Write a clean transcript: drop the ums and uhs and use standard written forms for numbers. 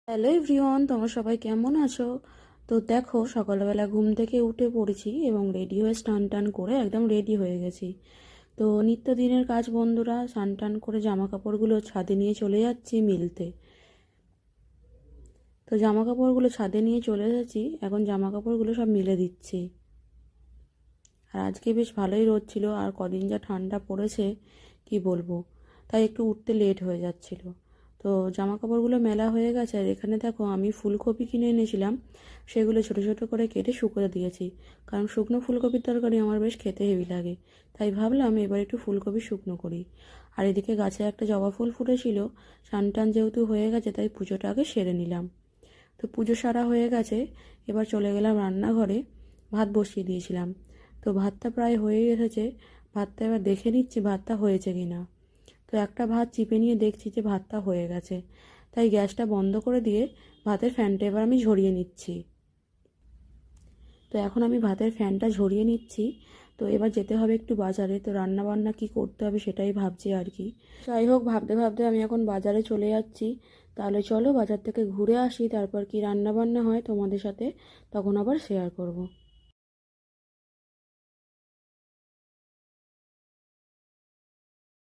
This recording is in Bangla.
হ্যালো এভরিওয়ান, তোমরা সবাই কেমন আছো? তো দেখো, সকালবেলা ঘুম থেকে উঠে পড়েছি এবং রেডি হয়ে স্নান টান করে একদম রেডি হয়ে গেছি। তো নিত্যদিনের কাজ বন্ধুরা, স্নান টান করে জামা কাপড়গুলো ছাদে নিয়ে চলে যাচ্ছি মিলতে। তো জামা কাপড়গুলো ছাদে নিয়ে চলে এসেছি, এখন জামা কাপড়গুলো সব মিলে দিচ্ছি। আর আজকে বেশ ভালোই রোদ ছিল, আর কদিন যা ঠান্ডা পড়েছে কি বলবো, তাই একটু উঠতে লেট হয়ে যাচ্ছিল। তো জামা কাপড়গুলো মেলা হয়ে গেছে। আর এখানে দেখো, আমি ফুলকপি কিনে এনেছিলাম, সেগুলো ছোটো ছোটো করে কেটে শুকোতে দিয়েছি, কারণ শুকনো ফুলকপির তরকারি আমার বেশ খেতে হেভি লাগে। তাই ভাবলাম এবার একটু ফুলকপি শুকনো করি। আর এদিকে গাছে একটা জবা ফুল ফুটেছিল, স্নান টান যেহেতু হয়ে গেছে তাই পুজোটা আগে সেরে নিলাম। তো পুজো সারা হয়ে গেছে, এবার চলে গেলাম রান্নাঘরে। ভাত বসিয়ে দিয়েছিলাম, তো ভাতটা প্রায় হয়ে এসেছে। ভাতটা এবার দেখে নিচ্ছি ভাতটা হয়েছে কি না। তো একটা ভাত চিপে নিয়ে দেখছি যে ভাতটা হয়ে গেছে, তাই গ্যাসটা বন্ধ করে দিয়ে ভাতের ফ্যানটা এবার আমি ঝরিয়ে নিচ্ছি। তো এখন আমি ভাতের ফ্যানটা ঝরিয়ে নিচ্ছি। তো এবার যেতে হবে একটু বাজারে, তো রান্না বান্না কী করতে হবে সেটাই ভাবছি আর কি। যাই হোক, ভাবতে ভাবতে আমি এখন বাজারে চলে যাচ্ছি। তাহলে চলো বাজার থেকে ঘুরে আসি, তারপর কি রান্না বান্না হয় তোমাদের সাথে তখন আবার শেয়ার করব।